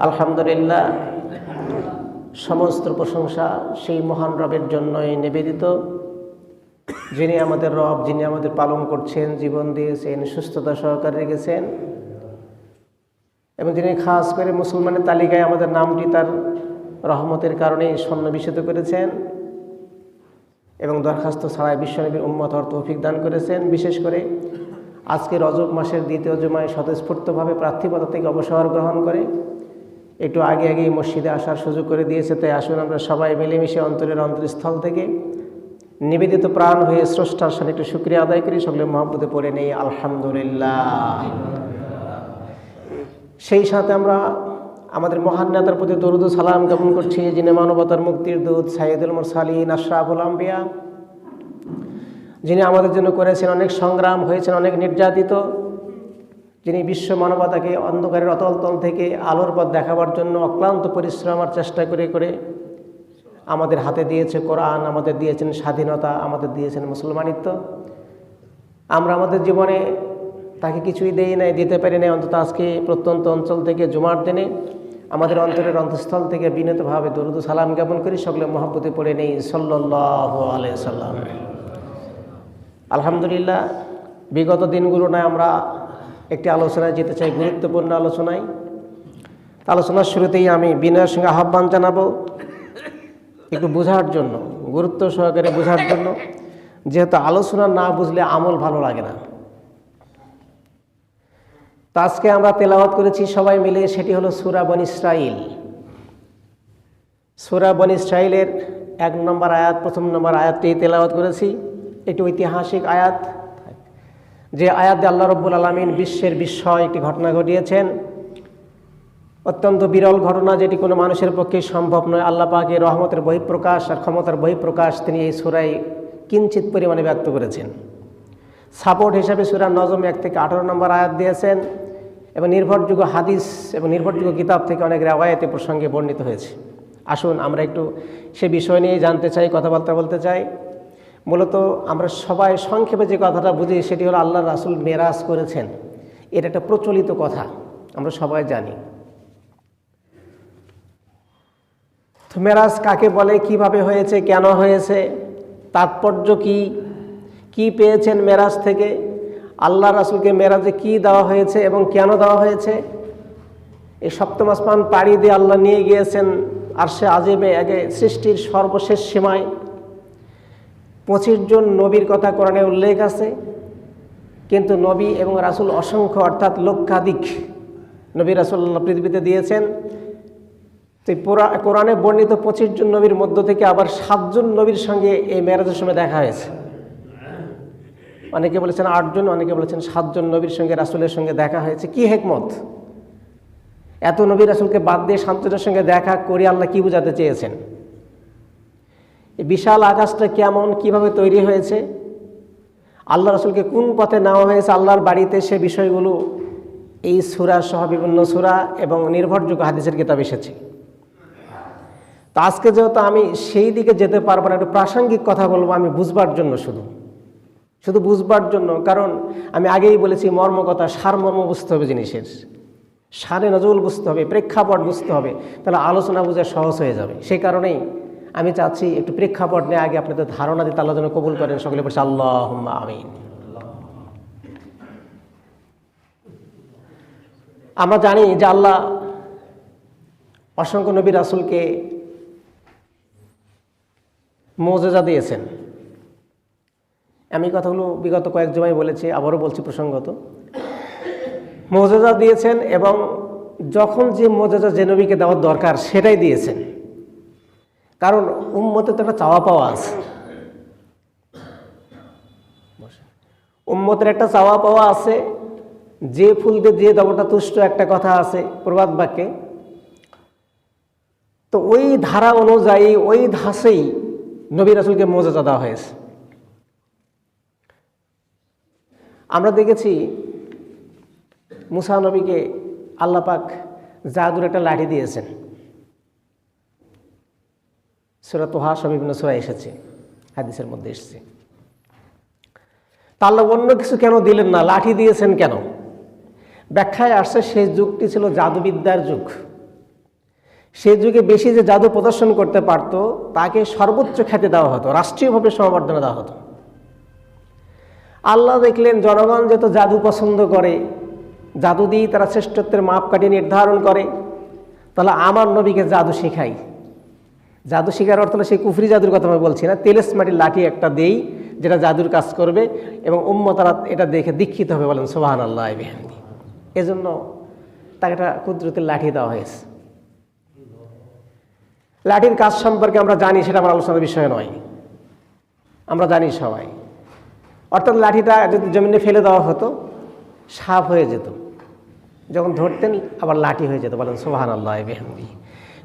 আলহামদুলিল্লাহ, সমস্ত প্রশংসা সেই মহান রবের জন্যই নিবেদিত, যিনি আমাদের রব, যিনি আমাদের পালন করছেন, জীবন দিয়েছেন, সুস্থতা সহকারে রেখেছেন এবং যিনি খাস করে মুসলমানের তালিকায় আমাদের নামটি তার রহমতের কারণেই সন্নিবেশিত করেছেন এবং দরখাস্ত ছাড়াই বিশ্বনবীর উম্মত হওয়ার তৌফিক দান করেছেন। বিশেষ করে আজকে রজব মাসের দ্বিতীয় জুমায় স্বতঃস্ফূর্তভাবে প্রার্থীপদ থেকে অবসর গ্রহণ করে একটু আগেই মসজিদে আসার সুযোগ করে দিয়েছে। তাই আসুন আমরা সবাই মিলেমিশে অন্তরের অন্তরস্থল থেকে নিবেদিত প্রাণ হয়ে স্রষ্টার সাথে একটু শুকরিয়া আদায় করি, সকলে মহব্বতে পড়ে নেই আলহামদুলিল্লাহ। সেই সাথে আমরা আমাদের মহান নেতার প্রতি দরুদ ও সালাম জ্ঞাপন করছি, যিনি মানবতার মুক্তির দূত, সাইয়্যিদুল মুরসালিন, আশরাফুল আম্বিয়া, যিনি আমাদের জন্য করেছেন অনেক সংগ্রাম, হয়েছেন অনেক নির্যাতিত, যিনি বিশ্ব মানবতাকে অন্ধকারের অতলতল থেকে আলোর পথ দেখাবার জন্য অক্লান্ত পরিশ্রম আর চেষ্টা করে আমাদের হাতে দিয়েছে কোরআন, আমাদের দিয়েছেন স্বাধীনতা, আমাদের দিয়েছেন মুসলমানিত্ব। আমরা আমাদের জীবনে তাকে কিছুই দিতে পারি নাই, অন্তত আজকে প্রত্যন্ত অঞ্চল থেকে জুমার দিনে আমাদের অন্তরের অন্তঃস্থল থেকে বিনীতভাবে দরুদ সালাম জ্ঞাপন করি, সকলে মহব্বতে পড়ে নেই সাল্লাল্লাহু আলাইহি সাল্লাম। আলহামদুলিল্লাহ, বিগত দিনগুলো নয় আমরা একটি আলোচনায় যেতে চাই, গুরুত্বপূর্ণ আলোচনায়। আলোচনার শুরুতেই আমি বিনয়ের সঙ্গে আহ্বান জানাবো একটু বোঝার জন্য, গুরুত্ব সহকারে বোঝার জন্য, যেহেতু আলোচনা না বুঝলে আমল ভালো লাগে না। তো আজকে আমরা তেলাওয়াত করেছি সবাই মিলে, সেটি হলো সূরা বনী ইসরাঈল। সূরা বনী ইসরাঈলের 1 নম্বর আয়াত, প্রথম নম্বর আয়াতটি তেলাওয়াত করেছি। একটি ঐতিহাসিক আয়াত, যে আয়াত দিয়ে আল্লাহ রাব্বুল আলামিন বিশ্বের বিস্ময় একটি ঘটনা ঘটিয়েছেন। অত্যন্ত বিরল ঘটনা, যেটি কোনো মানুষের পক্ষে সম্ভব নয়। আল্লাহ পাকের রহমতের বহিঃপ্রকাশ আর ক্ষমতার বহিঃপ্রকাশ তিনি এই সূরায় কিঞ্চিত পরিমাণে ব্যক্ত করেছেন। সাপোর্ট হিসাবে সূরা নজম 1 থেকে 18 নম্বর আয়াত দিয়েছেন এবং নির্ভরযোগ্য হাদিস এবং নির্ভরযোগ্য কিতাব থেকে অনেক রিওয়ায়াতে প্রসঙ্গে বর্ণিত হয়েছে। আসুন আমরা একটু সে বিষয় নিয়ে জানতে চাই, কথাবার্তা বলতে চাই। মূলত আমরা সবাই সংক্ষেপে যে কথাটা বুঝি সেটি হলো আল্লাহ রাসূল মেরাজ করেছেন। এটা একটা প্রচলিত কথা, আমরা সবাই জানি। তো মেরাজ কাকে বলে, কিভাবে হয়েছে, কেন হয়েছে, তাৎপর্য কি পেয়েছেন মেরাজ থেকে, আল্লাহ রাসূলকে মেরাজে কি দেওয়া হয়েছে এবং কেন দেওয়া হয়েছে। এই সপ্তম আসমান পাড়ি দিয়ে আল্লাহ নিয়ে গিয়েছেন আরশে আজিমে, আগে সৃষ্টির সর্বশেষ সীমায়। 25 জন নবীর কথা কোরআনে উল্লেখ আছে, কিন্তু নবী এবং রাসূল অসংখ্য, অর্থাৎ লক্ষাধিক নবী রাসূল পৃথিবীতে দিয়েছেন। তো কোরআনে বর্ণিত 25 জন নবীর মধ্য থেকে আবার 7 জন নবীর সঙ্গে এই মেরাজের সময় দেখা হয়েছে। অনেকে বলেছেন 8 জন, অনেকে বলেছেন 7 জন নবীর সঙ্গে রাসূলের সঙ্গে দেখা হয়েছে। কি হিকমত, এত নবী রাসূলকে বাদ দিয়ে 7 জনের সঙ্গে দেখা করে আল্লাহ কি বোঝাতে চেয়েছেন? এই বিশাল আকাশটা কেমন, কিভাবে তৈরি হয়েছে, আল্লাহ রাসূলকে কোন পথে নেওয়া হয়েছে আল্লাহর বাড়িতে, সে বিষয়গুলো এই সূরা সহ বিভিন্ন সূরা এবং নির্ভরযোগ্য হাদিসের কিতাব এসেছে। তো আজকে যেহেতু আমি সেই দিকে যেতে পারবো না, একটু প্রাসঙ্গিক কথা বলবো আমি বুঝবার জন্য, শুধু বুঝবার জন্য। কারণ আমি আগেই বলেছি, মর্মকথা, সারমর্ম বুঝতে হবে জিনিসের, সারে নজরুল বুঝতে হবে, প্রেক্ষাপট বুঝতে হবে, তাহলে আলোচনা বোঝা সহজ হয়ে যাবে। সেই কারণেই আমি চাচ্ছি একটু প্রেক্ষাপট নিয়ে আগে আপনাদের ধারণা দিতে আল্লাহ যেন কবুল করেন। সকলে বলছে আল্লাহুম্মা আমিন। আমরা জানি যে আল্লাহ অসংখ্য নবী রাসূলকে মুজিজা দিয়েছেন। আমি কথাগুলো বিগত কয়েক জমায় বলেছি, আবারও বলছি প্রসঙ্গত। মুজিজা দিয়েছেন এবং যখন যে মুজিজা যে নবীকে দেওয়ার দরকার সেটাই দিয়েছেন। কারণ উম্মতে তো একটা চাওয়া পাওয়া আছে, উম্মতের একটা চাওয়া পাওয়া আছে। যে ফুল দিয়ে যে দেবতা তুষ্ট, একটা কথা আছে প্রবাদ বাক্যে। তো ওই ধারা অনুযায়ী, ওই ধাঁচেই নবী রাসূলকে মুজিজা দেওয়া হয়েছে। আমরা দেখেছি মুসা নবীকে আল্লাহ পাক জাদুর একটা লাঠি দিয়েছেন। সূরা তোহা সব বিভিন্ন সূরা এসেছে, হাদিসের মধ্যে এসেছে। তা আল্লাহ অন্য কিছু কেন দিলেন না, লাঠি দিয়েছেন কেন? ব্যাখ্যায় আসছে সেই যুগটি ছিল জাদুবিদ্যার যুগ। সে যুগে বেশি যে জাদু প্রদর্শন করতে পারত তাকে সর্বোচ্চ খ্যাতি দেওয়া হতো, রাষ্ট্রীয়ভাবে সম্বর্ধনা দেওয়া হতো। আল্লাহ দেখলেন জনগণ যেহেতু জাদু পছন্দ করে, জাদু দিয়েই তারা শ্রেষ্ঠত্বের মাপকাঠি নির্ধারণ করে, তাহলে আমার নবীকে জাদু শেখাই। জাদু শেখার অর্থ হলো সেই কুফরি জাদুর কথা আমি বলছি না, তেলেস মাটির লাঠি একটা দেই যেটা জাদুর কাজ করবে এবং উম্মতরা এটা দেখে দীক্ষিত হবে, বলেন সুবহানাল্লাহ বিহামদি। এজন্য তাকে একটা কুদরতের লাঠি দেওয়া হয়েছে। লাঠির কাজ সম্পর্কে আমরা জানি, সেটা আমার আলোচনার বিষয় নয়, আমরা জানি সবাই। অর্থাৎ লাঠিটা যদি জমিনে ফেলে দেওয়া হতো সাপ হয়ে যেত, যখন ধরতেন আবার লাঠি হয়ে যেত, বলেন সুবহানাল্লাহ বিহামদি।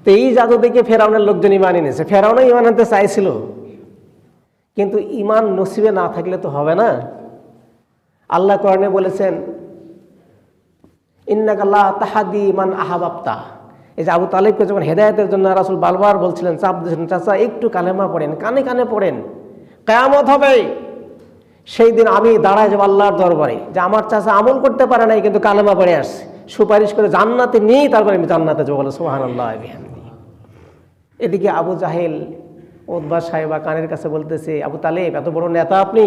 তো এই জাদু দেখে ফেরাউনের লোকজন ইমান এনেছে। ফেরাউনও ইমান আনতে চাইছিল, কিন্তু ইমান নসিবে না থাকলে তো হবে না। আল্লাহ কোরআনে বলেছেন ইন্নাকা লা তাহদি মান আহাবাবতা। এই যে আবু তালিবকে যখন হেদায়েতের জন্য রাসূল বারবার বলছিলেন, চাপ দিয়েছিলেন, চাচা একটু কালেমা পড়েন, কানে কানে পড়েন, কিয়ামত হবে সেই দিন আমি দাঁড়ায় যাব আল্লাহর দরবারে যে আমার চাচা আমল করতে পারে নাই কিন্তু কালেমা পড়ে আসছে, সুপারিশ করে জান্নাতে নিয়েই তারপরে আমি জান্নাতে যাবো, বলে সুবহানাল্লাহ বিহামদি। এদিকে আবু জাহেল উতবা সাহেবা কানের কাছে বলতেছে, আবু তালেব এত বড় নেতা আপনি,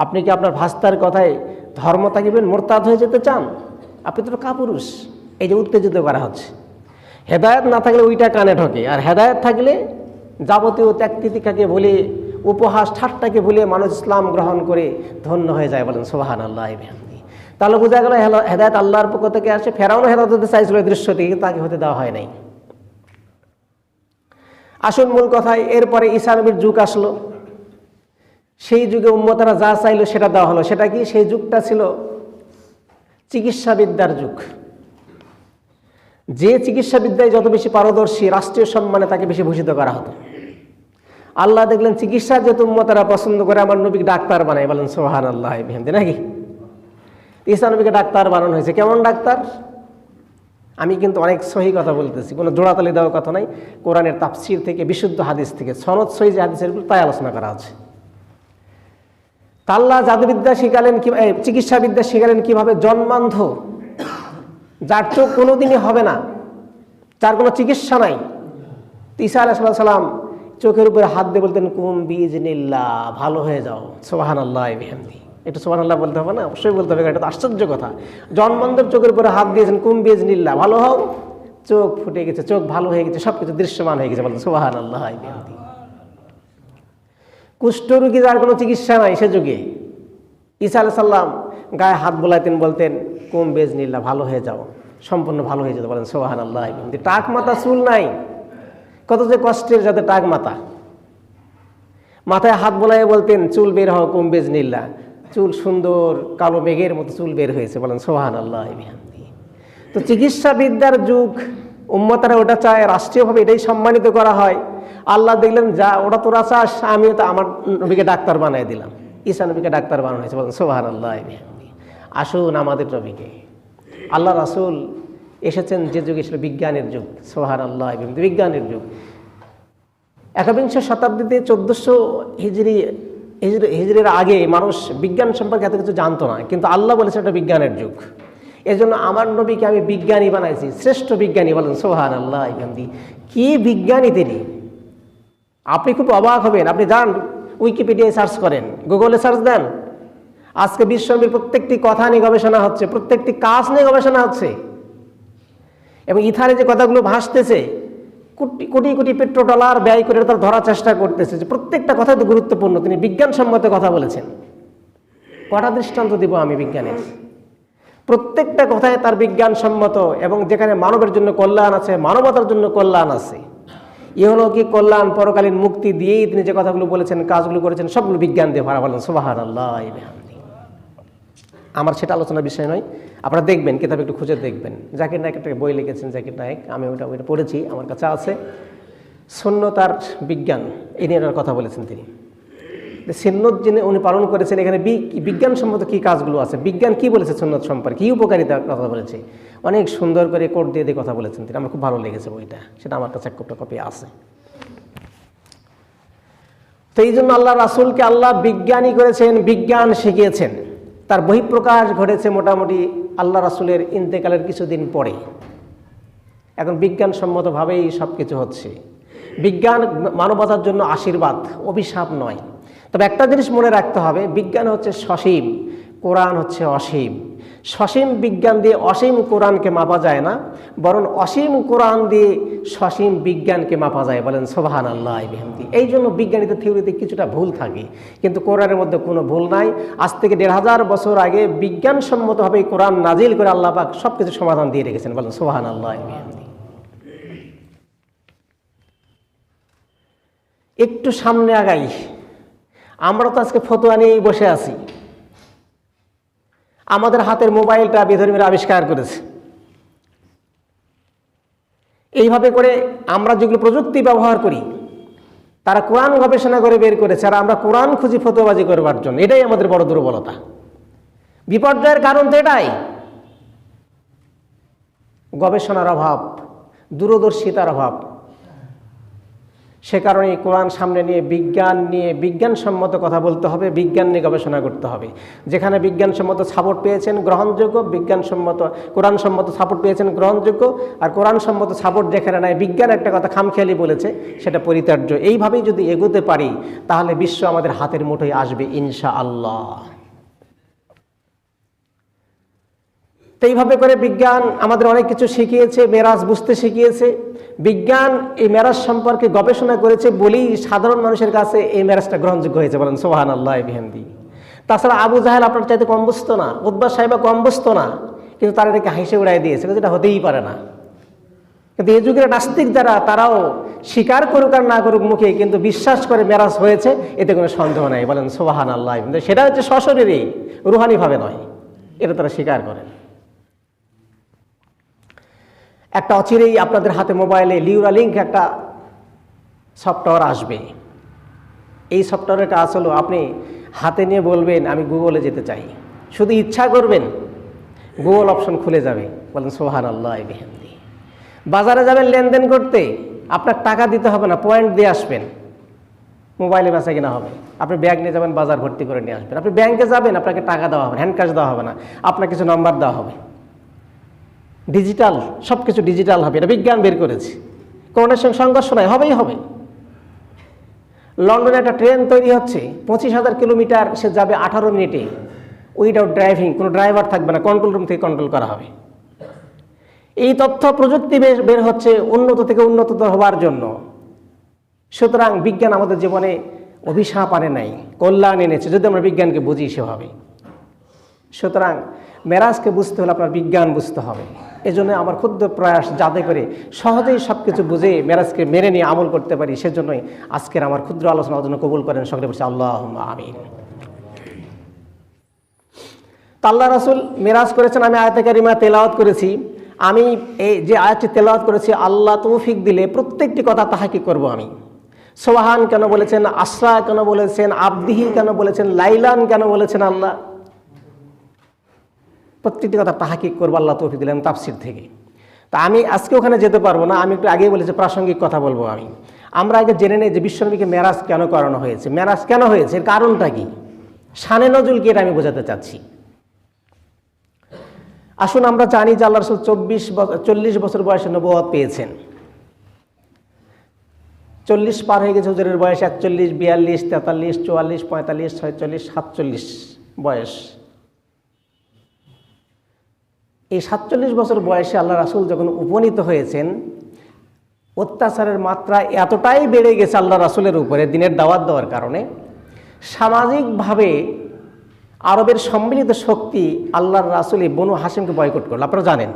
আপনি কি আপনার ভাস্তার কথায় ধর্ম থাকিবেন, মোরতাদ হয়ে যেতে চান? আপনি তো কাপুরুষ। এই যে উত্তেজিত করা হচ্ছে। হেদায়েত না থাকলে ওইটা কানে ঢোকে, আর হেদায়েত থাকলে যাবতীয় ত্যাগ তিতিক্ষাকে ভুলে, উপহাস ঠাট্টাকে ভুলে মানুষ ইসলাম গ্রহণ করে ধন্য হয়ে যায়, বলেন সুবহানাল্লাহ বিহামদি। তাহলে বোঝা গেল হেদায়েত আল্লাহর পক্ষ থেকে আসে। ফেরাউনও হেদায়েত হতে চাইছিল এই দৃশ্যটি, কিন্তু তাকে হতে দেওয়া হয় নাই। আসল মূল কথায় এরপরে ঈসা নবীর যুগ আসলো। সেই যুগে উম্মতরা যা চাইলো সেটা দেওয়া হলো। সেটা কি? সেই যুগটা ছিল চিকিৎসাবিদ্যার যুগ। যে চিকিৎসাবিদ্যায় যত বেশি পারদর্শী, রাষ্ট্রীয় সম্মানে তাকে বেশি ভূষিত করা হতো। আল্লাহ দেখলেন চিকিৎসা যেহেতু উম্মতরা পছন্দ করে, আমার নবীকে ডাক্তার বানায়, বলেন সুবহানাল্লাহ বিহামদি, নাকি? ঈসা নবীকে ডাক্তার বানানো হয়েছে। কেমন ডাক্তার? আমি কিন্তু অনেক সহি কথা বলতেছি, কোনো জোড়াতালি দেওয়ার কথা নাই। কোরআনের তাফসীর থেকে, বিশুদ্ধ হাদিস থেকে, সনদ সহি যে হাদিসের তাই আলোচনা করা আছে। আল্লাহ জাদুবিদ্যা শিখালেন, চিকিৎসাবিদ্যা শিখালেন কিভাবে? জন্মান্ধ, যার চোখ কোনোদিনই হবে না, যার কোনো চিকিৎসা নাই, ঈসা আলাইহিস সালাম চোখের উপরে হাত দিয়ে বলতেন কুম বিইজনিল্লাহ, ভালো হয়ে যাও, সুবহানাল্লাহ বিহামদি। একটু সুবহানাল্লাহ বলতে হবে না? অবশ্যই বলতে হবে, এটা তো আশ্চর্য কথা। জন্মান্ধের চোখের উপরে হাত দিয়েছেন, কুম বিইজনিল্লাহ, ভালো হও, চোখ ফুটে গেছে, চোখ ভালো হয়ে গেছে, সবকিছু দৃশ্যমান হয়ে গেছে, বলতেন সুবহানাল্লাহ বিহামদি। কুষ্ঠরোগী যার কোনো চিকিৎসা নাই সে যুগে ঈসা আলাইহিস সালাম গায়ে হাত বোলাইতেন, বলতেন কুম বিইজনিল্লাহ, ভালো হয়ে যাও, সম্পূর্ণ ভালো হয়ে যেত, বলেন সুবহানাল্লাহ বিহামদি। টাক মাথা চুল নাই, কত যে কষ্টের যাতে টাক মাথা, মাথায় হাত বোলাইয়ে বলতেন চুল বের হও কুম বিইজনিল্লাহ, চুল সুন্দর কালো মেঘের মতো চুল বের হয়েছে, বলেন সুবহানাল্লাহ বিহামদি। তো চিকিৎসাবিদ্যার যুগ, উম্মতরা ওটা চায়, রাষ্ট্রীয়ভাবে এটাই সম্মানিত করা হয়। আল্লাহ দেখলেন যা ওটা তোরা চাস, আমিও তো আমার নবীকে ডাক্তার বানাই দিলাম। ঈসা নবীকে ডাক্তার বানানো হয়েছে, বলেন সুবহানাল্লাহ বিহামদি। আসুন আমাদের নবীকে, আল্লাহ রাসূল এসেছেন যে যুগে ছিল বিজ্ঞানের যুগ, সুবহানাল্লাহ বিহামদি, বিজ্ঞানের যুগ। একবিংশ শতাব্দীতে 1400 হিজরির আগে মানুষ বিজ্ঞান সম্পর্কে এত কিছু জানতো না, কিন্তু আল্লাহ বলেছেন এটা বিজ্ঞানের যুগ। এজন্য আমার নবীকে আমি বিজ্ঞানী বানাইছি, শ্রেষ্ঠ বিজ্ঞানী, বলেন সুবহানাল্লাহ বিহামদি। কি বিজ্ঞানী তিনি! আপনি খুব অবাক হবেন। আপনি যান উইকিপিডিয়ায় সার্চ করেন, গুগলে সার্চ দেন, আজকে বিশ্বনবীর প্রত্যেকটি কথা নিয়ে গবেষণা হচ্ছে, প্রত্যেকটি কাজ নিয়ে গবেষণা হচ্ছে, এবং ইথারে যে কথাগুলো ভাসতেছে কোটি কোটি পেট্রোডলার ব্যয় করে তার ধরার চেষ্টা করতেছে যে প্রত্যেকটা কথাই তো গুরুত্বপূর্ণ। তিনি বিজ্ঞানসম্মত কথা বলেছেন। কটা দৃষ্টান্ত দিব আমি বিজ্ঞানের? প্রত্যেকটা কথায় তার বিজ্ঞানসম্মত, এবং যেখানে মানবের জন্য কল্যাণ আছে, মানবতার জন্য কল্যাণ আছে, ইহলৌকিক কল্যাণ, পরকালীন মুক্তি দিয়েই তিনি যে কথাগুলো বলেছেন, কাজগুলো করেছেন, সবগুলো বিজ্ঞান দিয়ে ভরা, বলেন সুবহানাল্লাহ বিহামদি। আমার সেটা আলোচনার বিষয় নয়, আপনারা দেখবেন, কিতাব একটু খুঁজে দেখবেন। জাকির নায়েক একটা বই লিখেছেন, জাকির নায়েক, আমি ওইটা পড়েছি, আমার কাছে আছে। সুন্নতার বিজ্ঞান, এই নিয়ে কথা বলেছেন তিনি। সুন্নত যিনি উনি পালন করেছেন, এখানে বিজ্ঞানসম্মত কী কাজগুলো আছে, বিজ্ঞান কী বলেছে সুন্নত সম্পর্কে, কী উপকারিতার কথা বলেছে, অনেক সুন্দর করে কোড দিয়ে দিয়ে কথা বলেছেন তিনি। আমার খুব ভালো লেগেছে বইটা, সেটা আমার কাছে একটা কপি আছে। তো এই জন্য আল্লাহ রাসূলকে আল্লাহ বিজ্ঞানী করেছেন, বিজ্ঞান শিখিয়েছেন। তার বহিঃপ্রকাশ ঘটেছে মোটামুটি আল্লাহ রাসূলের ইন্তেকালের কিছুদিন পরে। এখন বিজ্ঞানসম্মতভাবেই সব কিছু হচ্ছে। বিজ্ঞান মানবতার জন্য আশীর্বাদ, অভিশাপ নয়। তবে একটা জিনিস মনে রাখতে হবে, বিজ্ঞান হচ্ছে সসীম, কোরআন হচ্ছে অসীম। সসীম বিজ্ঞান দিয়ে অসীম কোরআনকে মাপা যায় না, বরং অসীম কোরআন দিয়ে সসীম বিজ্ঞানকে মাপা যায়। বলেন সুবহানাল্লাহ বিহামদি। এই জন্য বিজ্ঞানীদের থিওরিতে কিছুটা ভুল থাকে, কিন্তু কোরআনের মধ্যে কোনো ভুল নাই। আজ থেকে ১৫০০ বছর আগে বিজ্ঞানসম্মতভাবে কোরআন নাজিল করে আল্লাহ পাক সব কিছু সমাধান দিয়ে রেখেছেন। বলেন সুবহানাল্লাহ বিহামদি। একটু সামনে আগাই, আমরা তো আজকে ফতোয়া নিয়েই বসে আছি। আমাদের হাতের মোবাইলটা বিধর্মীরা আবিষ্কার করেছে। এইভাবে করে আমরা যেগুলো প্রযুক্তি ব্যবহার করি, তারা কোরআন গবেষণা করে বের করেছে, আর আমরা কোরআন খুঁজি ফতোয়াবাজি করবার জন্য। এটাই আমাদের বড় দুর্বলতা। বিপর্যয়ের কারণ তো এটাই, গবেষণার অভাব, দূরদর্শিতার অভাব। সে কারণে কোরআন সামনে নিয়ে বিজ্ঞানসম্মত কথা বলতে হবে, বিজ্ঞান নিয়ে গবেষণা করতে হবে। যেখানে বিজ্ঞানসম্মত সাপোর্ট পেয়েছেন গ্রহণযোগ্য, কোরআনসম্মত সাপোর্ট পেয়েছেন গ্রহণযোগ্য, আর কোরআনসম্মত সাপোর্ট যেখানে নাই, বিজ্ঞান একটা কথা খামখেয়ালি বলেছে, সেটা পরিত্যাজ্য। এইভাবেই যদি এগোতে পারি, তাহলে বিশ্ব আমাদের হাতের মুঠোয় আসবে ইনশাআল্লাহ। তো এইভাবে করে বিজ্ঞান আমাদের অনেক কিছু শিখিয়েছে, মেরাজ বুঝতে শিখিয়েছে। বিজ্ঞান এই মেরাজ সম্পর্কে গবেষণা করেছে বলেই সাধারণ মানুষের কাছে এই মেরাজটা গ্রহণযোগ্য হয়েছে। বলেন সুবহানাল্লাহ বিহামদি। তাছাড়া আবু জাহেল আপনার চাইতে কম বুঝতো না, উতবা সাহেবা কম বুঝতো না, কিন্তু তারা এটাকে হাসি উড়াই দিয়েছে, যেটা হতেই পারে না। কিন্তু এই যুগের নাস্তিক যারা, তারাও স্বীকার করুক আর না করুক মুখে, কিন্তু বিশ্বাস করে মেরাজ হয়েছে, এতে কোনো সন্দেহ নাই। বলেন সুবহানাল্লাহ। সেটা হচ্ছে সশরীরেই, রুহানিভাবে নয়, এটা তারা স্বীকার করেন। একটা অচিরেই আপনাদের হাতে মোবাইলে নিউরালিঙ্ক একটা সফটওয়্যার আসবে। এই সফটওয়্যারের কাজ হলো, আপনি হাতে নিয়ে বলবেন আমি গুগলে যেতে চাই, শুধু ইচ্ছা করবেন, গুগল অপশন খুলে যাবে। বলেন সুবহানাল্লাহ বিহামদি। বাজারে যাবেন লেনদেন করতে, আপনার টাকা দিতে হবে না, পয়েন্ট দিয়ে আসবেন, মোবাইলে বেচা কিনা হবে। আপনি ব্যাগ নিয়ে যাবেন, বাজার ভর্তি করে নিয়ে আসবেন। আপনি ব্যাংকে যাবেন, আপনাকে টাকা দেওয়া হবে, হ্যান্ড ক্যাশ দেওয়া হবে না, আপনার কিছু নাম্বার দেওয়া হবে। ডিজিটাল, সব কিছু ডিজিটাল হবে। এটা বিজ্ঞান বের করেছে, করোনার সঙ্গে সংঘর্ষ নয়, হবেই হবে। লন্ডনে একটা ট্রেন তৈরি হচ্ছে, 25,000 কিলোমিটার সে যাবে 18 মিনিটে, উইদাউট ড্রাইভিং, কোনো ড্রাইভার থাকবে না, কন্ট্রোল রুম থেকে কন্ট্রোল করা হবে। এই তথ্য প্রযুক্তি বের হচ্ছে উন্নত থেকে উন্নততর হওয়ার জন্য। সুতরাং বিজ্ঞান আমাদের জীবনে অভিশাপ আনে নাই, কল্যাণ এনেছে, যদি আমরা বিজ্ঞানকে বুঝি সেভাবে। সুতরাং মেরাজকে বুঝতে হলে আপনার বিজ্ঞান বুঝতে হবে। এজন্য আমার ক্ষুদ্র প্রয়াস, যাতে করে সহজেই সব কিছু বুঝে মেরাজকে মেনে নিয়ে আমল করতে পারি, সেজন্যই আজকের আমার ক্ষুদ্র আলোচনার জন্য কবুল করেন সকলে বলছি আল্লাহুম্মা আমিন। তো আল্লাহ রাসূল মেরাজ করেছেন, আমি আয়াতে কারিমা তেলাওয়াত করেছি। আমি এই যে আয়াতটি তেলাওয়াত করেছি, আল্লাহ তৌফিক দিলে প্রত্যেকটি কথা তাহাকিক করব আমি। সুবহান কেন বলেছেন, আসরা কেন বলেছেন, আবদিহি কেন বলেছেন, লাইলান কেন বলেছেন, আল্লাহ প্রত্যেকটি কথা তাহাকিক করবো, আল্লাহ তৌফিক দিলেন তাফসির থেকে। তা আমি আজকে ওখানে যেতে পারবো না, আমি একটু আগেই বলেছি প্রাসঙ্গিক কথা বলবো আমি। আমরা আগে জেনে নেই যে বিশ্বনবীকে মেরাজ কেন করানো হয়েছে, মেরাজ কেন হয়েছে, এর কারণটা কি, শানে নজুল কি, এটা আমি বোঝাতে চাচ্ছি। আসুন আমরা জানি যে আল্লাহ রাসূল 40 বছর বয়সে নবুয়ত পেয়েছেন। 40 পার হয়ে গেছে হুজুরের বয়স, 41, 42, 43, 44, 45, 46, 47 বয়স। এই 47 বছর বয়সে আল্লাহ রাসূল যখন উপনীত হয়েছেন, অত্যাচারের মাত্রা এতটাই বেড়ে গেছে আল্লাহ রাসূলের উপরে দিনের দাওয়াত দেওয়ার কারণে। সামাজিকভাবে আরবের সম্মিলিত শক্তি আল্লাহর রাসূল বনু হাশিমকে বয়কট করল। আপনারা জানেন,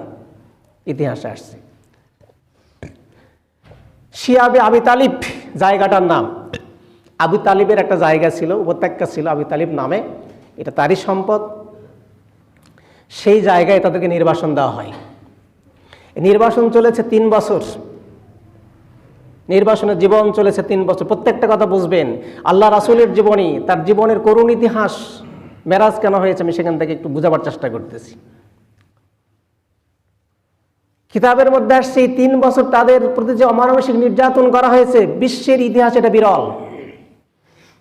ইতিহাসে আসছে। শিয়াবে আবি তালিব জায়গাটার নাম, আবু তালিবের একটা জায়গা ছিল, উপত্যকা ছিল আবি তালিব নামে, এটা তারই সম্পদ। সেই জায়গায় তাদেরকে নির্বাসন দেওয়া হয়। নির্বাসন চলেছে 3 বছর, নির্বাসনের জীবন চলেছে 3 বছর। প্রত্যেকটা কথা বুঝবেন, আল্লাহ রাসূলের জীবনী, তার জীবনের করুণ ইতিহাস। মেরাজ কেন হয়েছে আমি সেখান থেকে একটু বোঝাবার চেষ্টা করতেছি। কিতাবের মধ্যে আসছে 3 বছর তাদের প্রতি যে অমানবিক নির্যাতন করা হয়েছে, বিশ্বের ইতিহাসে এটা বিরল,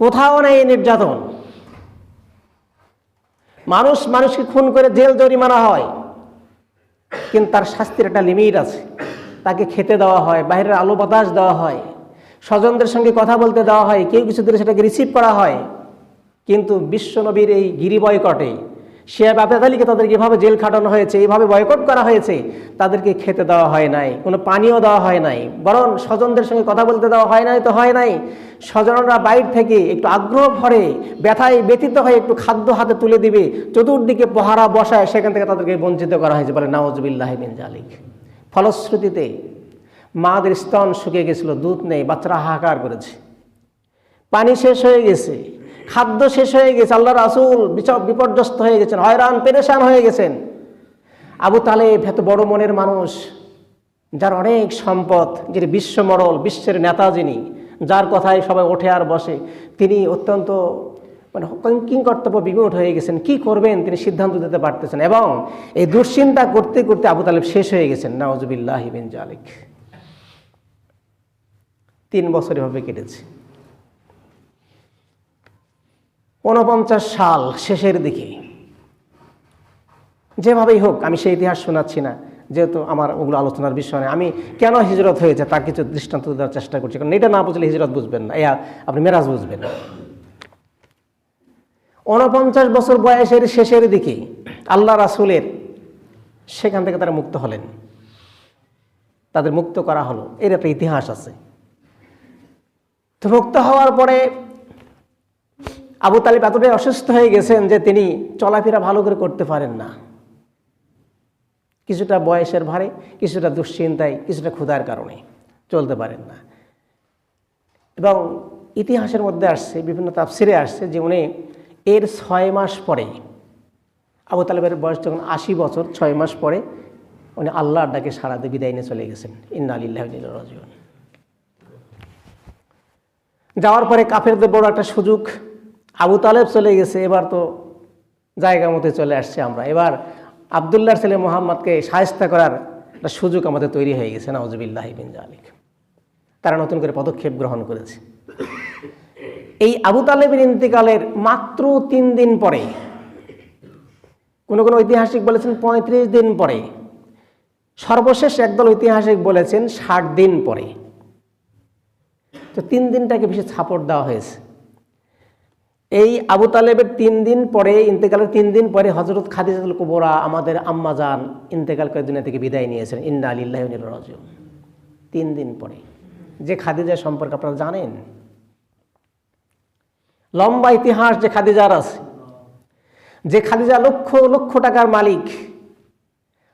কোথাও নেই এই নির্যাতন। মানুষকে খুন করে জেল জরিমানা হয়, কিন্তু তার শাস্তির একটা লিমিট আছে। তাকে খেতে দেওয়া হয়, বাইরের আলো বাতাস দেওয়া হয়, স্বজনদের সঙ্গে কথা বলতে দেওয়া হয়, কেউ কিছু দিলে সেটাকে রিসিভ করা হয়। কিন্তু বিশ্বনবীর এই গিরি বয়কটে শিহাব আবু তালিকে তাদেরকে এভাবে জেল খাটানো হয়েছে, এইভাবে বয়কট করা হয়েছে, তাদেরকে খেতে দেওয়া হয় নাই, কোনো পানীয় দেওয়া হয় নাই, বরং স্বজনদের সঙ্গে কথা বলতে দেওয়া হয় নাই তো হয় নাই, স্বজনরা বাইরে থেকে একটু আগ্রহ ভরে ব্যথায় ব্যথিত হয়ে একটু খাদ্য হাতে তুলে দিবে, চতুর্দিকে পহারা বসায়, সেখান থেকে তাদেরকে বঞ্চিত করা হয়েছে, বলে নাউজুবিল্লাহি মিন জালিক। ফলশ্রুতিতে মাদের স্তন শুকিয়ে গেছিল, দুধ নেই, বাচ্চারা হাহাকার করেছে, পানি শেষ হয়ে গেছে, খাদ্য শেষ হয়ে গেছে, আল্লাহ রাসূল বিপর্যস্ত হয়ে গেছেন, হয়রান পেরেশান হয়ে গেছেন। আবু তালেব এত বড় মনের মানুষ, যার অনেক সম্পদ, যিনি বিশ্বমরল, বিশ্বের নেতা, যিনি, যার কথায় সবাই ওঠে আর বসে, তিনি অত্যন্ত কিংকর্তব্য বিমূঢ় হয়ে গেছেন। কি করবেন তিনি সিদ্ধান্ত দিতে পারতেছেন, এবং এই দুশ্চিন্তা করতে করতে আবু তালেব শেষ হয়ে গেছেন। নাউজুবিল্লাহি মিন জালিক। 3 বছর এভাবে কেটেছে। 49 সাল শেষের দিকে, যেভাবেই হোক, আমি সেই ইতিহাস শোনাচ্ছি না, যেহেতু আমার ওগুলো আলোচনার বিষয় নয়, আমি কেন হিজরত হয়েছে তার কিছু দৃষ্টান্ত দেওয়ার চেষ্টা করছি, কারণ এটা না বুঝলে হিজরত বুঝবেন না, আপনি মেরাজ বুঝবেন না। 49 বছর বয়সের শেষের দিকে আল্লাহ রাসূলের সেখান থেকে তারা মুক্ত হলেন, তাদের মুক্ত করা হলো, এর একটা ইতিহাস আছে। তো মুক্ত হওয়ার পরে আবু তালিব এতটাই অসুস্থ হয়ে গেছেন যে তিনি চলাফেরা ভালো করে করতে পারেন না, কিছুটা বয়সের ভারে, কিছুটা দুশ্চিন্তায়, কিছুটা ক্ষুধার কারণে চলতে পারেন না। এবং ইতিহাসের মধ্যে আসছে, বিভিন্ন তাফসিরে আসছে যে উনি এর 6 মাস পরে, আবু তালেবের বয়স যখন 80 বছর, 6 মাস পরে উনি আল্লাহর ডাকে সাড়া দিয়ে বিদায় নিয়ে চলে গেছেন। ইন্না লিল্লাহি ওয়া ইন্না ইলাইহি রাজিউন। যাওয়ার পরে কাফেরদের বড় একটা সুযোগ, আবু তালেব চলে গেছে, এবার তো জায়গা মতো চলে আসছে আমরা, এবার আবদুল্লাহর ছেলে মুহাম্মদকে শায়েস্তা করার একটা সুযোগ আমাদের তৈরি হয়ে গেছে। নাউজুবিল্লাহি মিন জালিক। তারা নতুন করে পদক্ষেপ গ্রহণ করেছে। এই আবু তালেবের ইন্তেকালের মাত্র 3 দিন পরে, কোনো কোনো ঐতিহাসিক বলেছেন 35 দিন পরে, সর্বশেষ একদল ঐতিহাসিক বলেছেন 60 দিন পরে। তো 3 দিনটাকে বেশি সাপোর্ট দেওয়া হয়েছে। এই আবু তালেবের 3 দিন পরে, ইন্তেকালের 3 দিন পরে হযরত খাদিজাতুল কুবরা, আমাদের আম্মা জান, ইন্তেকাল করে দুনিয়া থেকে বিদায় নিয়েছেন। ইন্না লিল্লাহি ওয়া ইন্না ইলাইহি রাজিউন। 3 দিন পরে, যে খাদিজা সম্পর্কে আপনারা জানেন, লম্বা ইতিহাস যে খাদিজার আছে, যে খাদিজা লক্ষ লক্ষ টাকার মালিক,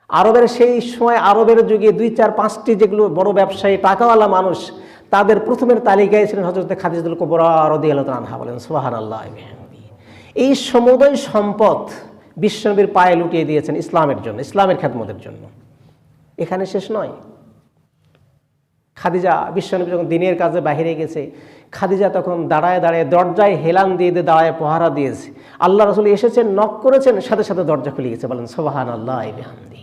আরবের সেই সময়, আরবের যুগে 2, 4, 5টি যেগুলো বড় ব্যবসায়ী, টাকাওয়ালা মানুষ, তাদের প্রথমের তালিকায় ছিলেন হযরত খাদিজাতুল কুবরা রাদিয়াল্লাহু আনহা। বলেন সুবহানাল্লাহ। এই সমুদয় সম্পদ বিশ্বনবীর পায়ে লুটিয়ে দিয়েছেন ইসলামের জন্য, ইসলামের খেদমতের জন্য। এখানে শেষ নয়। খাদিজা, বিশ্বনবী যখন দিনের কাজে বাহিরে গেছে, খাদিজা তখন দাঁড়ায় দাঁড়ায় দরজায় হেলান দিয়ে দিয়ে দাঁড়ায় পহারা দিয়েছে। আল্লাহ রাসূল এসেছেন, নক করেছেন, সাথে সাথে দরজা খুলে গেছে। বলেন সুবহানাল্লাহ বিহামদি।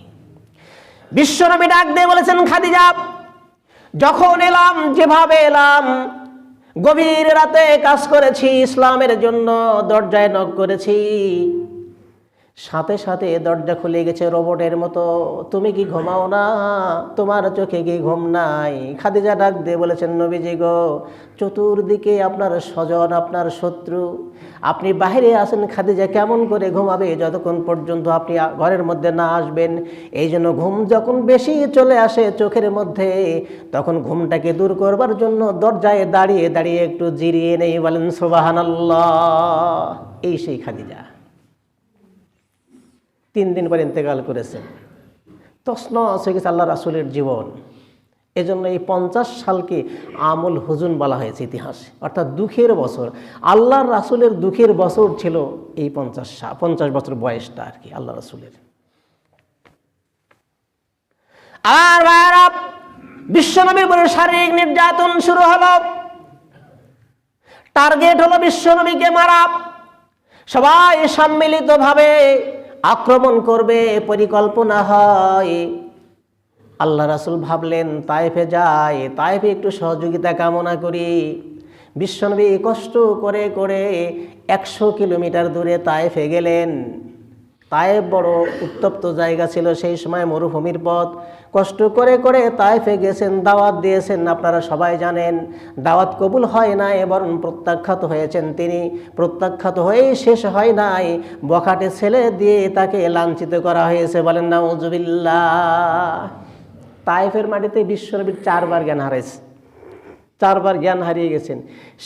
বিশ্বনবী ডাক দিয়ে বলেছেন, খাদিজা, যখন এলাম, যেভাবে এলাম, গভীর রাতে কাজ করেছি ইসলামের জন্য, দরজায় নক করেছি, সাথে সাথে দরজা খুলে গেছে রোবটের মতো। তুমি কি ঘুমাও না? তোমার চোখে কি ঘুম নাই? খাদিজা ডাক দিয়ে বলেছেন, নবীজি গো, চতুর্দিকে আপনার স্বজন, আপনার শত্রু, আপনি বাইরে আসেন, খাদিজা কেমন করে ঘুমাবে যতক্ষণ পর্যন্ত আপনি ঘরের মধ্যে না আসবেন? এই জন্য ঘুম যখন বেশি চলে আসে চোখের মধ্যে, তখন ঘুমটাকে দূর করবার জন্য দরজায় দাঁড়িয়ে দাঁড়িয়ে একটু জিরিয়ে নেই। বলেন সুবহানাল্লাহ। এই সেই খাদিজা 3 দিন পরে ইন্তেকাল করেছেন। তছনছ হয়ে গেছে আল্লাহ রাসূলের জীবন। এজন্য এই 50 সালকে আমুল হুজুন বলা হয়েছে ইতিহাসে, অর্থাৎ দুঃখের বছর। আল্লাহর রাসূলের দুঃখের বছর ছিল এই 50 বছর বয়সটা আর কি আল্লাহ রাসূলের। আর বিশ্বনবীর উপরে শারীরিক নির্যাতন শুরু হলো। টার্গেট হলো বিশ্বনবীকে মারা। সবাই সম্মিলিতভাবে আক্রমণ করবে পরিকল্পনা হয়। আল্লাহ রাসূল ভাবলেন তায়েফে যায়, তায়েফে একটু সহযোগিতা কামনা করি। বিশ্বনবী কষ্ট করে করে 100 কিলোমিটার দূরে তায়েফে গেলেন। তায়েফ বড় উত্তপ্ত জায়গা ছিল সেই সময়, মরুভূমির পথ। কষ্ট করে করে তায়েফে গেছেন, দাওয়াত দিয়েছেন, আপনারা সবাই জানেন দাওয়াত কবুল হয় নাই, বরং প্রত্যাখ্যাত হয়েছেন তিনি। প্রত্যাখ্যাত হয়েই শেষ হয় নাই, বখাটে ছেলে দিয়ে তাকে লাঞ্ছিত করা হয়েছে। বলেন নাউজুবিল্লাহ। তায়েফের মাটিতে বিশ্বনবী 4 বার জ্ঞান হারাইছে, 4 বার জ্ঞান হারিয়ে গেছেন।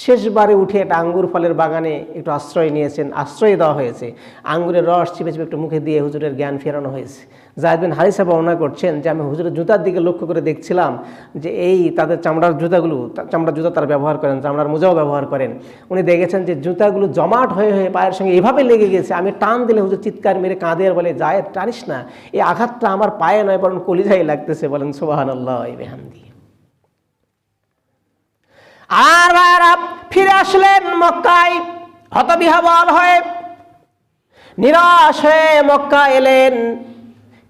শেষবারে উঠে একটা আঙ্গুর ফলের বাগানে একটু আশ্রয় নিয়েছেন, আশ্রয় দেওয়া হয়েছে, আঙ্গুরের রস চিপে চিপে একটু মুখে দিয়ে হুজুরের জ্ঞান ফেরানো হয়েছে। যায়েদ বিন হারিসা বর্ণনা করছেন যে আমি হুজুরের জুতার দিকে লক্ষ্য করে দেখছিলাম যে এই তাদের চামড়ার জুতাগুলো, চামড়ার জুতা তারা ব্যবহার করেন, চামড়ার মোজাও ব্যবহার করেন। উনি দেখেছেন যে জুতাগুলো জমাট হয়ে হয়ে পায়ের সঙ্গে এভাবে লেগে গেছে, আমি টান দিলে হুজুর চিৎকার মেরে কাঁদে আর বলে, জায়েদ টানিস না, এই আঘাতটা আমার পায়ে নয় বরং কলিজায় লাগতেছে। বলেন সুবহানাল্লাহ ওয়া বিহামদিহি। আর ভাইরা ফিরে আসলেন মক্কায় হতবিহ্বল হয়ে, নিরাশ হয়ে মক্কা এলেন।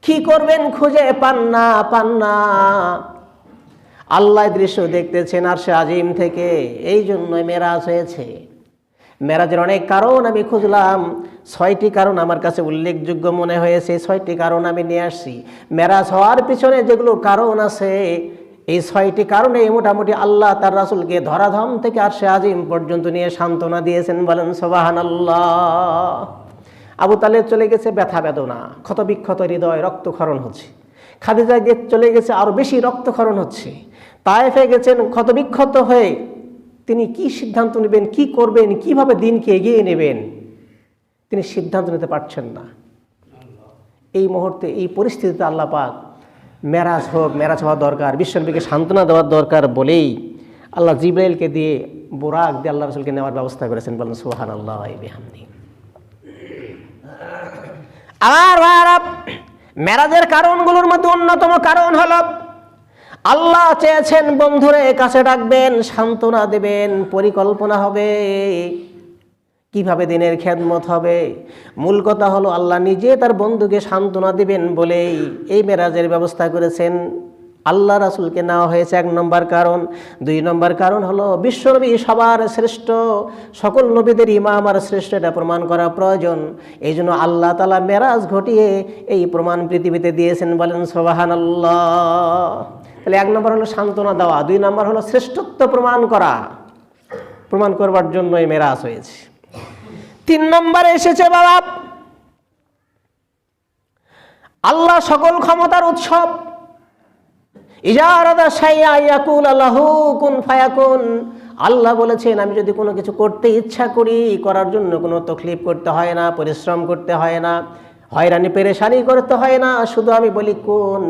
কি করবেন খুঁজে পান না। আল্লাহ দৃশ্য দেখতেছেন আরশে আজিম থেকে, এই জন্যই মেরাজ হয়েছে। মেরাজের অনেক কারণ আমি খুঁজলাম, 6টি কারণ আমার কাছে উল্লেখযোগ্য মনে হয়েছে, 6টি কারণ আমি নিয়ে আসছি। মেরাজ হওয়ার পিছনে যেগুলো কারণ আছে, এই 6টি কারণে মোটামুটি আল্লাহ তার রাসূলকে ধরাধাম থেকে আরশে আজিম পর্যন্ত নিয়ে সান্ত্বনা দিয়েছেন। বলেন সুবহানাল্লাহ। আবু তালেব চলে গেছে, ব্যথা বেদনা, ক্ষতবিক্ষত হৃদয়, রক্তক্ষরণ হচ্ছে। খাদিজা চলে গেছে, আরো বেশি রক্তক্ষরণ হচ্ছে। তায়েফে গেছেন ক্ষতবিক্ষত হয়ে, তিনি কি সিদ্ধান্ত নেবেন, কি করবেন, কিভাবে দিনকে এগিয়ে নেবেন, তিনি সিদ্ধান্ত নিতে পারছেন না। এই মুহূর্তে, এই পরিস্থিতিতে আল্লাহ পাক মেরাজ হওয়া দরকার, বিশ্বনবীকে সান্ত্বনা দেওয়ার দরকার বলেই আল্লাহ জিবরাইলকে দিয়ে, বুরাক দিয়ে আল্লাহ রাসূলকে নেওয়ার ব্যবস্থা করেছেন। বলেন সুবহানাল্লাহ ওয়া বিহামদিহি। আর মেরাজের কারণগুলোর মধ্যে অন্যতম কারণ হলো আল্লাহ চেয়েছেন বন্ধুরে কাছে ডাকবেন, সান্ত্বনা দেবেন, পরিকল্পনা হবে কিভাবে দিনের খেদমত হবে। মূল কথা হলো আল্লাহ নিজে তার বন্ধুকে সান্ত্বনা দিবেন বলেই এই মেরাজের ব্যবস্থা করেছেন। আল্লাহ রাসূলকে নেওয়া হয়েছে 1 নম্বর কারণ। 2 নম্বর কারণ হলো বিশ্বনবী সবার শ্রেষ্ঠ, সকল নবীদের ইমাম আর শ্রেষ্ঠ, এটা প্রমাণ করা প্রয়োজন। এই জন্য আল্লাহ তাআলা মেরাজ ঘটিয়ে এই প্রমাণ পৃথিবীতে দিয়েছেন। বলেন সুবহানাল্লাহ। তাহলে 1 নম্বর হলো সান্ত্বনা দেওয়া, 2 নম্বর হলো শ্রেষ্ঠত্ব প্রমাণ করা, প্রমাণ করবার জন্য এই মেরাজ হয়েছে। 3 নম্বরে এসেছে বাবা আল্লাহ সকল ক্ষমতার উৎসব। ইজা আরাদা শাইআ ইয়াকুল লাহু কুন ফায়াকুন। আল্লাহ বলেছেন আমি যদি কোনো কিছু করতে ইচ্ছা করি, করার জন্য কোনো তকলিফ করতে হয় না, পরিশ্রম করতে হয় না, হয়রানি পেরেশানি করতে হয় না, শুধু আমি বলি কোন,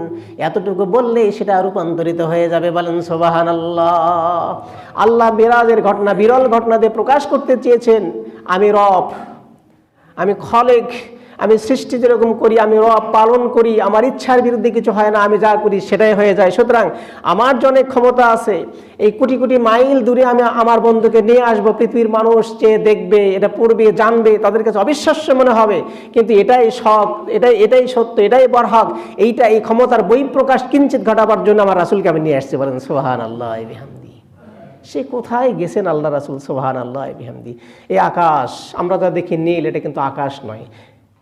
এতটুকু বললেই সেটা রূপান্তরিত হয়ে যাবে। বলেন সুবহানাল্লাহ। আল্লাহ মিরাজের ঘটনা, বিরল ঘটনা দিয়ে প্রকাশ করতে চেয়েছেন আমি রব, আমি খালেক, আমি সৃষ্টি যেরকম করি, আমি রব পালন করি, আমার ইচ্ছার বিরুদ্ধে কিছু হয় না, আমি যা করি সেটাই হয়ে যায়। সুতরাং আমার যে অনেক ক্ষমতা আছে, এই কোটি কোটি মাইল দূরে আমি আমার বন্ধুকে নিয়ে আসবো, পৃথিবীর মানুষ চেয়ে দেখবে, এটা পড়বে, জানবে, তাদের কাছে অবিশ্বাস্য মনে হবে, কিন্তু এটাই সব, এটাই সত্য, এটাই বরহক, এই ক্ষমতার বহিঃপ্রকাশ কিঞ্চিত ঘটাবার জন্য আমার রাসূলকে আমি নিয়ে আসছি। বলেন সুবহানাল্লাহ ওয়া বিহামদিহি। সে কোথায় গেছেন আল্লাহ রাসূল সুবহানাল্লাহ ওয়া বিহামদিহি। এই আকাশ আমরা যা দেখি নীল, এটা কিন্তু আকাশ নয়,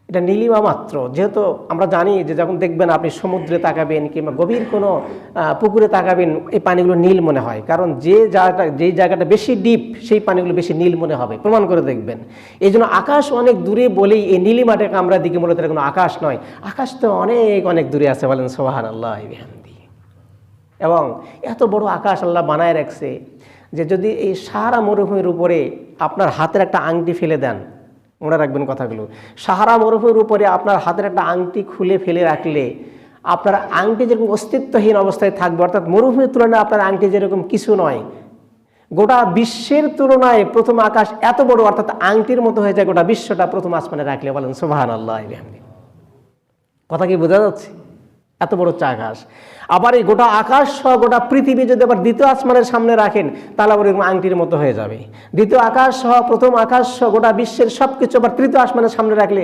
এটা নীলিমা মাত্র। যেহেতু আমরা জানি যে যখন দেখবেন আপনি সমুদ্রে তাকাবেন কিংবা গভীর কোনো পুকুরে তাকাবেন, এই পানিগুলো নীল মনে হয়, কারণ যেই জায়গাটা বেশি ডিপ সেই পানিগুলো বেশি নীল মনে হবে, প্রমাণ করে দেখবেন। এই জন্য আকাশ অনেক দূরে বলেই এই নীলিমাটাকে আমরা দিকে মূলত এটা কোনো আকাশ নয়, আকাশ তো অনেক অনেক দূরে আছে। বলেন সুবহানাল্লাহ ওয়া বিহামদিহি। এবং এত বড় আকাশ আল্লাহ বানায় রাখছে যে যদি এই সাহারা মরুভূমির উপরে আপনার হাতের একটা আংটি ফেলে দেন, মনে রাখবেন কথাগুলো, সাহারা মরুভূমির উপরে আপনার হাতের একটা আংটি খুলে ফেলে রাখলে আপনার আংটি যেরকম অস্তিত্বহীন অবস্থায় থাকবে, অর্থাৎ মরুভূমির তুলনায় আপনার আংটি যেরকম কিছু নয়, গোটা বিশ্বের তুলনায় প্রথম আকাশ এত বড়, অর্থাৎ আংটির মতো হয়ে যায় গোটা বিশ্বটা প্রথম আসমানে রাখলে। বলেন সুবহানাল্লাহ ওয়া বিহামদিহি। কথা কি বোঝা যাচ্ছে? এত বড় উচ্চ আকাশ। আবার এই গোটা আকাশ সহ গোটা পৃথিবী যদি আবার দ্বিতীয় আসমানের সামনে রাখেন তাহলে আবার এরকম আংটির মতো হয়ে যাবে। দ্বিতীয় আকাশ সহ প্রথম আকাশ সহ গোটা বিশ্বের সব কিছু আবার তৃতীয় আসমানের সামনে রাখলে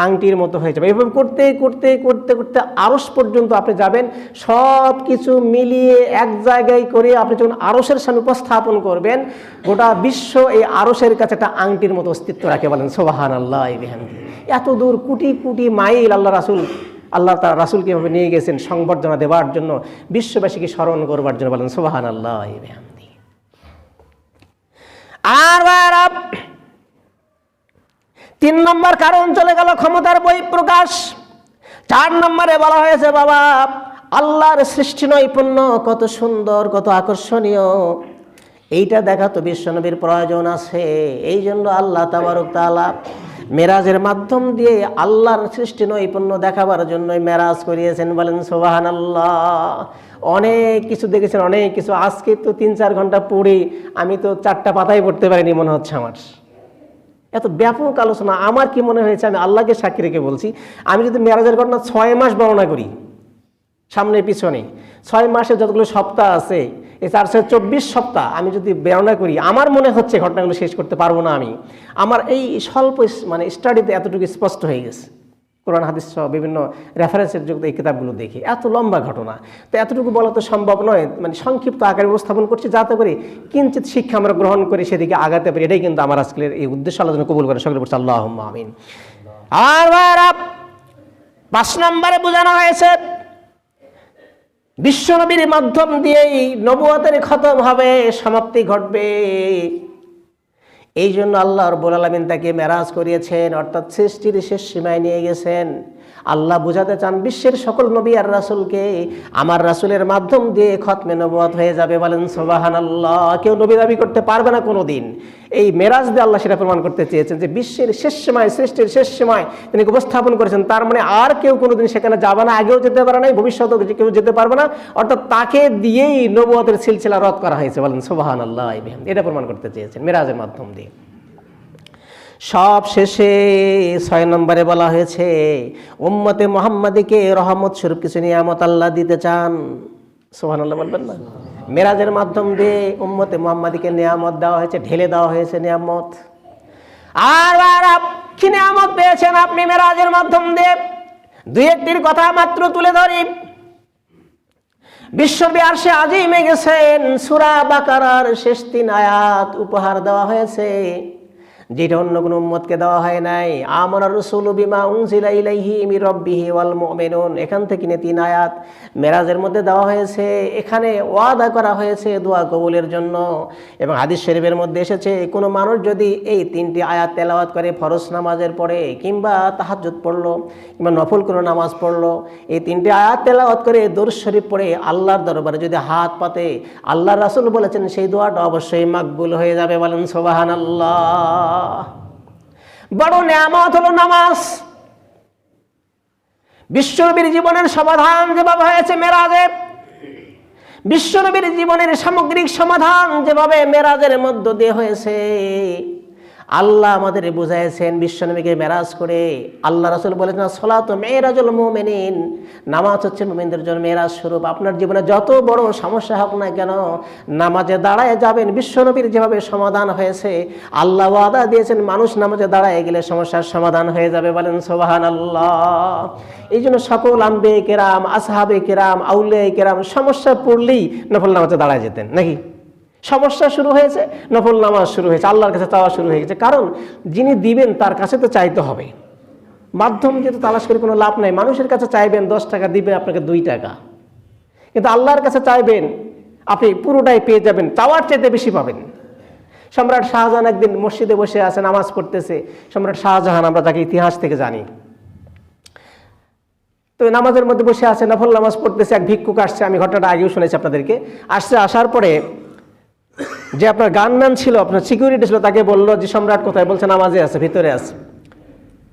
আংটির মতো হয়ে যাবে। এভাবে করতে করতে করতে করতে আরশ পর্যন্ত আপনি যাবেন। সব কিছু মিলিয়ে এক জায়গায় করে আপনি যখন আরশের সামনে উপস্থাপন করবেন, গোটা বিশ্ব এই আরশের কাছে একটা আংটির মতো অস্তিত্ব রাখে। বলেন সুবহানাল্লাহ। এত দূর কোটি কোটি মাইল আল্লাহ তার রাসূলকে এভাবে নিয়ে গেছেন সংবর্ধনা দেওয়ার জন্য, বিশ্ববাসীকে স্মরণ করবার জন্য। বলেন সুবহানাল্লাহ। আর 3 নম্বর কারণ চলে গেল ক্ষমতার বহিঃপ্রকাশ। 4 নম্বরে বলা হয়েছে বাবা আল্লাহর সৃষ্টি নৈপুণ্য কত সুন্দর, কত আকর্ষণীয়, এইটা দেখা তো বিশ্বনবীর প্রয়োজন আছে। এই জন্য আল্লাহ তাবারক তাআলা মেরাজের মাধ্যম দিয়ে আল্লাহর সৃষ্টি নৈপুণ্য দেখাবার জন্যই মেরাজ করিয়েছেন। বলেন সুবহানাল্লাহ। অনেক কিছু দেখেছেন, অনেক কিছু। আজকে তো 3-4 ঘন্টা পড়ে আমি তো 4টা পাতায় পড়তে পারিনি মনে হচ্ছে আমার। এত ব্যাপক আলোচনা। আমার কি মনে হয়েছে, আমি আল্লাহকে সাক্ষী রেখে বলছি, আমি যদি মেরাজের ঘটনা 6 মাস বর্ণনা করি সামনে পিছনে, 6 মাসে যতগুলো সপ্তাহ আছে এই 424 সপ্তাহ আমি যদি বর্ণনা করি, আমার মনে হচ্ছে ঘটনাগুলো শেষ করতে পারবো না আমি। আমার এই স্বল্প স্টাডিতে এতটুকু স্পষ্ট হয়ে গেছে, কোরআন হাদিস সহ বিভিন্ন রেফারেন্সের যুক্ত এই কিতাবগুলো দেখে। এত লম্বা ঘটনা, তো এতটুকু বলা তো সম্ভব নয়। সংক্ষিপ্ত আকারে উপস্থাপন করছি যাতে করে কিঞ্চিত শিক্ষা আমরা গ্রহণ করে সেদিকে আগাতে পারি। এটাই কিন্তু আমার আজকের এই উদ্দেশ্য। আলোচনা কবুল করে সকলে বলছে আল্লাহুম্মা আমিন। আর 5 নম্বরে বোঝানো হয়েছে বিশ্বনবীর মাধ্যম দিয়েই নবুয়তের খতম হবে, সমাপ্তি ঘটবে। এই জন্য আল্লাহ রাব্বুল আলামিন তাকে মেরাজ করিয়েছেন, অর্থাৎ সৃষ্টির শেষ সীমায় নিয়ে গেছেন। আল্লাহ বোঝাতে চান বিশ্বের সকল নবী আর রাসূলকে আমার রাসূলের মাধ্যম দিয়ে খতমে নবুয়ত হয়ে যাবে। বলেন সুবহানাল্লাহ। কেউ নবী দাবি করতে পারবে না কোনোদিন। এই মেরাজ দিয়ে আল্লাহ সেটা প্রমাণ করতে চেয়েছেন যে বিশ্বের শেষ সময়, সৃষ্টির শেষ সময় তিনি উপস্থাপন করেছেন। তার মানে আর কেউ কোনোদিন সেখানে যাবে না, আগেও যেতে পারে নাই, ভবিষ্যতেও কেউ যেতে পারবে না। অর্থাৎ তাকে দিয়েই নবুয়তের সিলসিলা রদ করা হয়েছে। বলেন সুবহানাল্লাহ। এটা প্রমাণ করতে চেয়েছেন মেরাজের মাধ্যম দিয়ে। সব শেষে 6 নম্বরে বলা হয়েছে উম্মতে মুহাম্মাদীকে রহমত স্বরূপ কিছু নিয়ামত আল্লাহ দিতে চান। সুবহানাল্লাহ বলবেন না? মেরাজের মাধ্যম দিয়ে উম্মতে মুহাম্মাদীকে নিয়ামত দেওয়া হয়েছে, ঢেলে দেওয়া হয়েছে নিয়ামত। আর কি নিয়ামত পেয়েছেন আপনি মেরাজের মাধ্যম দিয়ে? 2-1টির কথা মাত্র তুলে ধরি। বিশ্বব্যাপী আরশে আজিমে গেছেন, সূরা বাকারার শেষ 3 আয়াত উপহার দেওয়া হয়েছে, যেটা অন্য কোনো উম্মতকে দেওয়া হয় নাই। আমানার রাসূলু বিমা উনজিলা ইলাইহি মির রাব্বিহি ওয়াল মুমিনুন, এখান থেকে 3 আয়াত মেরাজের মধ্যে দেওয়া হয়েছে। এখানে ওয়াদা করা হয়েছে দোয়া কবুলের জন্য। এবং হাদিস শরীফের মধ্যে এসেছে কোনো মানুষ যদি এই 3টি আয়াত তেলাওয়াত করে ফরজ নামাজের পরে, কিংবা তাহাজ্জুদ পড়লো, কিংবা নফল কোনো নামাজ পড়লো, এই 3টি আয়াত তেলাওয়াত করে দরুদ শরীফ পড়ে আল্লাহর দরবারে যদি হাত পাতে, আল্লাহর রাসূল বলেছেন সেই দোয়াটা অবশ্যই মাকবুল হয়ে যাবে। বলেন সুবহানাল্লাহ। বড় নিয়ামত হলো নামাজ। বিশ্বনবীর জীবনের সমাধান যেভাবে হয়েছে মেরাজে, বিশ্বনবীর জীবনের সামগ্রিক সমাধান যেভাবে মেরাজের মধ্য দিয়ে হয়েছে, আল্লাহ আমাদের বুঝাইছেন বিশ্বনবীকে মেরাজ করে। আল্লাহ রাসূল বলেছেন সালাতু মিরাজুল মুমিনিন, নামাজ হচ্ছে মুমিনদের জন্য মেরাজ স্বরূপ। আপনার জীবনে যত বড় সমস্যা হোক না কেন, নামাজে দাঁড়ায় যাবেন। বিশ্বনবীর যেভাবে সমাধান হয়েছে, আল্লাহ ওয়াদা দিয়েছেন মানুষ নামাজে দাঁড়ায় গেলে সমস্যার সমাধান হয়ে যাবে। বলেন সুবহানাল্লাহ। এই জন্য সকল আম্বিয়া কিরাম, আসহাবে কিরাম, আউলিয়া কিরাম সমস্যা পড়লেই নফল নামাজে দাঁড়ায় যেতেন নাকি? সমস্যা শুরু হয়েছে, নফল নামাজ শুরু হয়েছে, আল্লাহর কাছে চাওয়া শুরু হয়ে গেছে। কারণ যিনি দিবেন তার কাছে তো চাইতে হবে। মাধ্যম যেহেতু তালাশ করে কোনো লাভ নাই। মানুষের কাছে চাইবেন 10 টাকা, দিবে আপনাকে 2 টাকা। কিন্তু আল্লাহর কাছে চাইবেন আপনি পুরোটাই পেয়ে যাবেন, চাওয়ার চাইতে বেশি পাবেন। সম্রাট শাহজাহান একদিন মসজিদে বসে আছে, নামাজ পড়তেছে। সম্রাট শাহজাহান আমরা যাকে ইতিহাস থেকে জানি, তো নামাজের মধ্যে বসে আছে, নফল নামাজ পড়তেছে। এক ভিক্ষুক আসছে, আমি ঘটনাটা আগেও শুনেছি আপনাদেরকে। আসার পরে যে আপনার গানম্যান ছিল, আপনার সিকিউরিটি ছিল, তাকে বললো যে সম্রাট কোথায়? বলছে নামাজে আছে, ভিতরে আছে।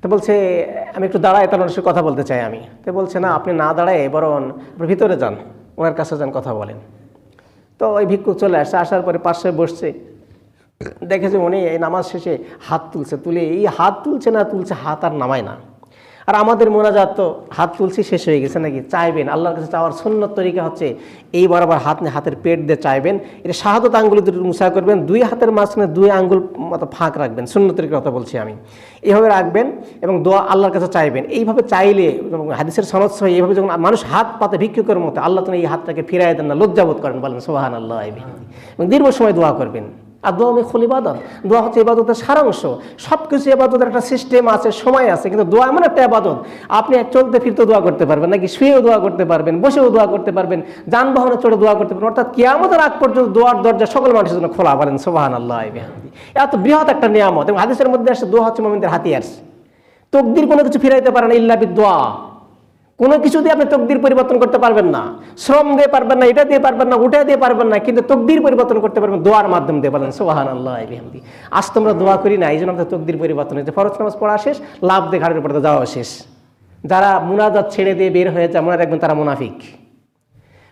তো বলছে আমি একটু দাঁড়াই, তার সাথে কথা বলতে চাই আমি। তো বলছে না, আপনি না দাঁড়ায় বরং ভিতরে যান, ওনার কাছে যান, কথা বলেন। তো ওই ভিক্ষুক চলে আসছে। আসার পরে পাশে বসছে, দেখেছে উনি এই নামাজ শেষে হাত তুলছে। তুলে এই হাত তুলছে না তুলছে, হাত আর নামায় না। আর আমাদের মোনাজাত তো হাত তুলছি শেষ হয়ে গেছে নাকি, চাইবেন আল্লাহর কাছে চাওয়ার সুন্নত তরিকা হচ্ছে এই বরাবর হাত নিয়ে হাতের পেট দিয়ে চাইবেন। এটা শাহাদত আঙ্গুল দুটো মুসা করবেন, দুই হাতের মাঝখানে 2 আঙ্গুল মতো ফাঁক রাখবেন, সুন্নত তরিকার কথা বলছি আমি, এইভাবে রাখবেন এবং দোয়া আল্লাহর কাছে চাইবেন। এইভাবে চাইলে হাদিসের সনদ সহ এইভাবে যখন মানুষ হাত পাতে ভিক্ষুকের মতো, আল্লাহ তুমি এই হাতটাকে ফিরাই দেন না, লজ্জাবোধ করেন, বলেন সুবহানাল্লাহ, এবং দীর্ঘ সময় দোয়া করবেন। আর দোয়া খুল ইবাদত, দোয়া হচ্ছে ইবাদতের সারাংশ। সব কিছু ইবাদতের একটা সিস্টেম আছে, সময় আছে, কিন্তু দোয়া এমন একটা ইবাদত, আপনি চলতে ফিরতে দোয়া করতে পারবেন, নাকি শুয়েও দোয়া করতে পারবেন, বসেও দোয়া করতে পারবেন, যানবাহনে চড়ে দোয়া করতে পারবেন, অর্থাৎ কিয়ামতের আগ পর্যন্ত দোয়ার দরজা সকল মানুষের জন্য খোলা, বলেন সুবহানাল্লাহ। এত বৃহৎ একটা নিয়ামত, এবং হাদিসের মধ্যে আসছে দোয়া হচ্ছে মুমিনদের হাতিয়ার। তকদির কোনো কিছু ফিরাইতে পারে না ইল্লা বিদোয়া, কোনো কিছু দিয়ে আপনি তকদির পরিবর্তন করতে পারবেন না, শ্রম দিয়ে পারবেন না, এটা দিয়ে পারবেন না, ওটা দিয়ে পারবেন না, কিন্তু তকদির পরিবর্তন করতে পারবেন দোয়ার মাধ্যম দিয়ে, বলেন সুবহানাল্লাহ বিহামদি। আজ তোমরা দোয়া করি না, এই জন্য আমাদের তকদির পরিবর্তন হয়েছে। ফরজ নামাজ পড়া শেষ, লাভ দিয়ে ঘাটের উপরে যাওয়া শেষ। যারা মুনাজাত ছেড়ে দিয়ে বের হয়ে যায়, মনে রাখবেন তারা মুনাফিক।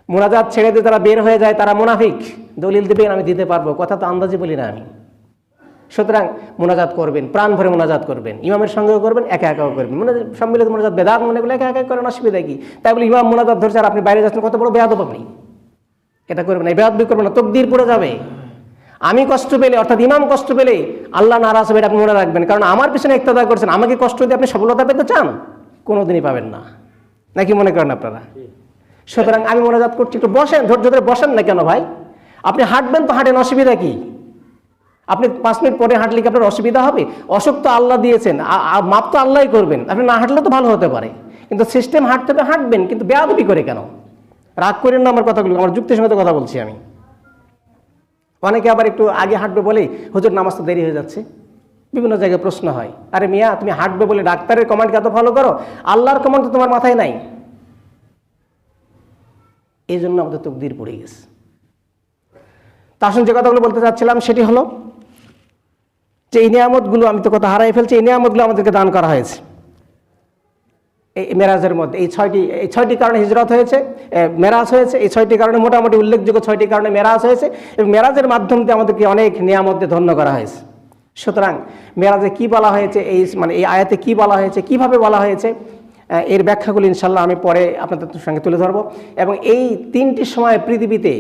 মুনাজাত ছেড়ে দিয়ে তারা বের হয়ে যায়, তারা মুনাফিক। দলিল দেবেন আমি দিতে পারবো, কথা তো আন্দাজে বলি না আমি। সুতরাং মোনাজাত করবেন, প্রাণ ভরে মোনাজাত করবেন, ইমামের সঙ্গেও করবেন, একা একাও করবেন। সম্মিলিত মোনাজাত বেদাত মনে করলে একা একা করেন, অসুবিধা কি? তাই বলে ইমাম মোনাজাত ধরছে আর আপনি বাইরে যাচ্ছেন, কত বড় বেয়াদব আপনি, এটা করবেন না, বেয়াদবি করবেন না, তকদির পড়ে যাবে। আমি কষ্ট পেলে, অর্থাৎ ইমাম কষ্ট পেলে আল্লাহ নারাজ হবে, এটা আপনি মনে রাখবেন। কারণ আমার পিছনে ইক্তেদা করছেন, আমাকে কষ্ট দিয়ে আপনি সফলতা পেতে চান, কোনোদিনই পাবেন না, নাকি মনে করেন আপনারা? সুতরাং আমি মোনাজাত করছি, একটু বসেন, ধৈর্য ধরে বসেন না কেন ভাই? আপনি হাঁটবেন তো হাঁটেন, অসুবিধা কি? আপনি 5 মিনিট পরে হাঁটলে কি আপনার অসুবিধা হবে? অসুখ তো আল্লাহ দিয়েছেন, মাপ তো আল্লাহই করবেন। আপনি না হাঁটলে তো ভালো হতে পারে, কিন্তু সিস্টেম হাঁটতে হবে, হাঁটবেন, কিন্তু বেয়াদবি করে কেন? রাগ করেন না আমার কথাগুলো, আমার যুক্তির সঙ্গে কথা বলছি আমি। অনেকে আবার একটু আগে হাঁটবে বলেই হুজুর নামাজ তো দেরি হয়ে যাচ্ছে, বিভিন্ন জায়গায় প্রশ্ন হয়। আরে মিয়া, তুমি হাঁটবে বলে ডাক্তারের কমান্ডকে এত ফলো করো, আল্লাহর কমান্ড তো তোমার মাথায় নাই। এই জন্য আমাদের তকদির পড়ে গেছে। তার সঙ্গে যে কথাগুলো বলতে চাচ্ছিলাম সেটি হলো যে এই নিয়ামতগুলো, আমি তো কথা হারাই ফেলছি, এই নিয়ামতগুলো আমাদেরকে দান করা হয়েছে এই মেরাজের মধ্যে। এই ছয়টি কারণে হিজরত হয়েছে, মেরাজ হয়েছে। এই 6টি কারণে মোটামুটি উল্লেখযোগ্য 6টি কারণে মেরাজ হয়েছে, এবং মেরাজের মাধ্যম দিয়ে আমাদেরকে অনেক নিয়ামত দিয়ে ধন্য করা হয়েছে। সুতরাং মেরাজে কি বলা হয়েছে, এই আয়াতে কি বলা হয়েছে, কিভাবে বলা হয়েছে, এর ব্যাখ্যাগুলো ইনশাল্লাহ আমি পরে আপনাদের সঙ্গে তুলে ধরবো। এবং এই 3টি সময় পৃথিবীতে,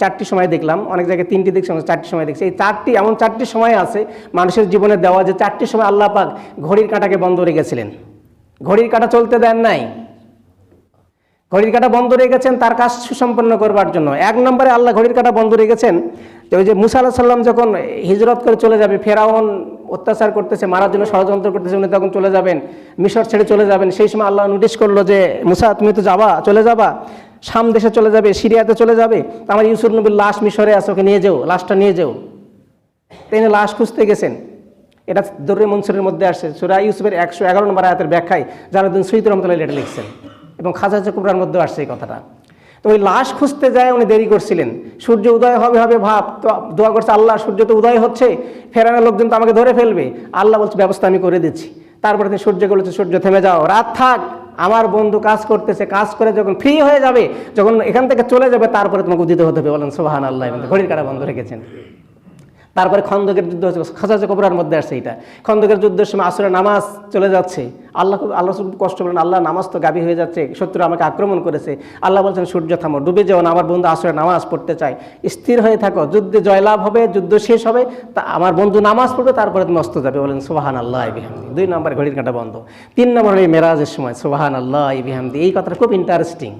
4টি সময় দেখলাম, অনেক জায়গায় 3টি দেখছি, 4টি সময় দেখছি। এই 4টি এমন 4টি সময় আছে মানুষের জীবনে দেওয়া, যে 4টি সময় আল্লাহ পাক ঘড়ির কাঁটাকে বন্ধ রেখেছিলেন, ঘড়ির কাঁটা চলতে দেন নাই। ঘড়ির কাঁটা বন্ধ রেখেছেন তার কাজ সুসম্পন্ন করবার জন্য। 1 নম্বরে আল্লাহ ঘড়ির কাঁটা বন্ধ রেখেছেন, ওই যে মুসা আলাইহিস সালাম যখন হিজরত করে চলে যাবে, ফেরাউন অত্যাচার করতেছে, মারার জন্য ষড়যন্ত্র করতেছে, উনি তখন চলে যাবেন, মিশর ছেড়ে চলে যাবেন। সেই সময় আল্লাহ নোটিশ করলো যে মুসা তুমি তো যাবা, চলে যাবা, শাম দেশে চলে যাবে, সিরিয়াতে চলে যাবে, আমার ইউসুফ নবীর লাশ মিশরে আছে, ওকে নিয়ে যাও, লাশটা নিয়ে যাও। তিনি লাশ খুঁজতে গেছেন। এটা দররে মনসুরের মধ্যে আসছে, সূরা ইউসুফের 111 নম্বর আয়াতের ব্যাখ্যায় জালালউদ্দিন সুয়ুতী রাহমাতুল্লাহ এটা লিখছেন, এবং খাজাজ কুবরার মধ্যেও আসছে এই কথাটা। তো ওই লাশ খুঁজতে যায় উনি দেরি করছিলেন, সূর্য উদয় হবে হবে ভাব, তো দোয়া করছে আল্লাহ সূর্য তো উদয় হচ্ছে, ফেরানোর লোকজন তো আমাকে ধরে ফেলবে। আল্লাহ বলছে ব্যবস্থা আমি করে দিচ্ছি। তারপরে তিনি সূর্যকে বলেছে সূর্য থেমে যাও, রাত থাক, আমার বন্ধু কাজ করতেছে, কাজ করে যখন ফ্রি হয়ে যাবে, যখন এখান থেকে চলে যাবে, তারপরে তোমাকে উদিত হতে হবে, বলেন সুবহানাল্লাহ। ঘড়ির কাঁটা বন্ধ রেখেছেন। তারপরে খন্দকের যুদ্ধ হচ্ছে, খাজাজ কুবরার মধ্যে আসছে এটা। খন্দকের যুদ্ধের সময় আসরের নামাজ চলে যাচ্ছে, আল্লাহ খুব কষ্ট বলেন, আল্লাহ নামাজ তো গাবি হয়ে যাচ্ছে, শত্রু আমাকে আক্রমণ করেছে। আল্লাহ বলছেন সূর্য থামো, ডুবে যাও না, আমার বন্ধু আসরের নামাজ পড়তে চায়, স্থির হয়ে থাকো, যুদ্ধে জয়লাভ হবে, যুদ্ধ শেষ হবে, তা আমার বন্ধু নামাজ পড়বে, তারপরে তুমি অস্ত যাবে, বলেন সুবহানাল্লাহ বিহামদি। 2 নম্বর ঘড়ির কাঁটা বন্ধ। 3 নম্বর এই মেরাজের সময় সুবহানাল্লাহ বিহামদি। এই কথাটা খুব ইন্টারেস্টিং,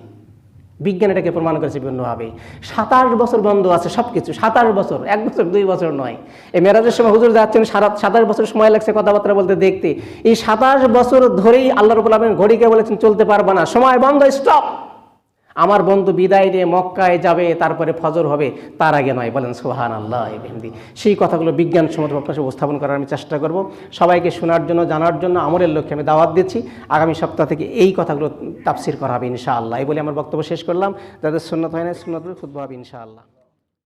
বিজ্ঞান এটাকে প্রমাণ করেছে বিভিন্নভাবে। 27 বছর বন্ধ আছে সব কিছু, 27 বছর, 1 বছর 2 বছর নয়। এই মেরাজের সময় হুজুর যাচ্ছেন, 27 বছর সময় লাগছে কথাবার্তা বলতে, দেখতে। এই 27 বছর ধরেই আল্লাহ রাব্বুল আলামিন ঘড়িকে বলেছেন চলতে পারবে না, সময় বন্ধ, স্টপ। আমার বন্ধু বিদায় নিয়ে মক্কায় যাবে, তারপরে ফজর হবে, তার আগে নয়, বলেন সুবহানাল্লাহ বিহামদি। সেই কথাগুলো বিজ্ঞানসম্মত আপনার সাথে উপস্থাপন করার আমি চেষ্টা করব, সবাইকে শোনার জন্য, জানার জন্য আমলের লক্ষ্যে আমি দাওয়াত দিচ্ছি। আগামী সপ্তাহ থেকে এই কথাগুলো তাফসীর করা হবে ইনশাআল্লাহ। এই বলে আমার বক্তব্য শেষ করলাম। যাদের সুন্নাত হয় না, সুন্নাত খুতবা হবে ইনশাআল্লাহ।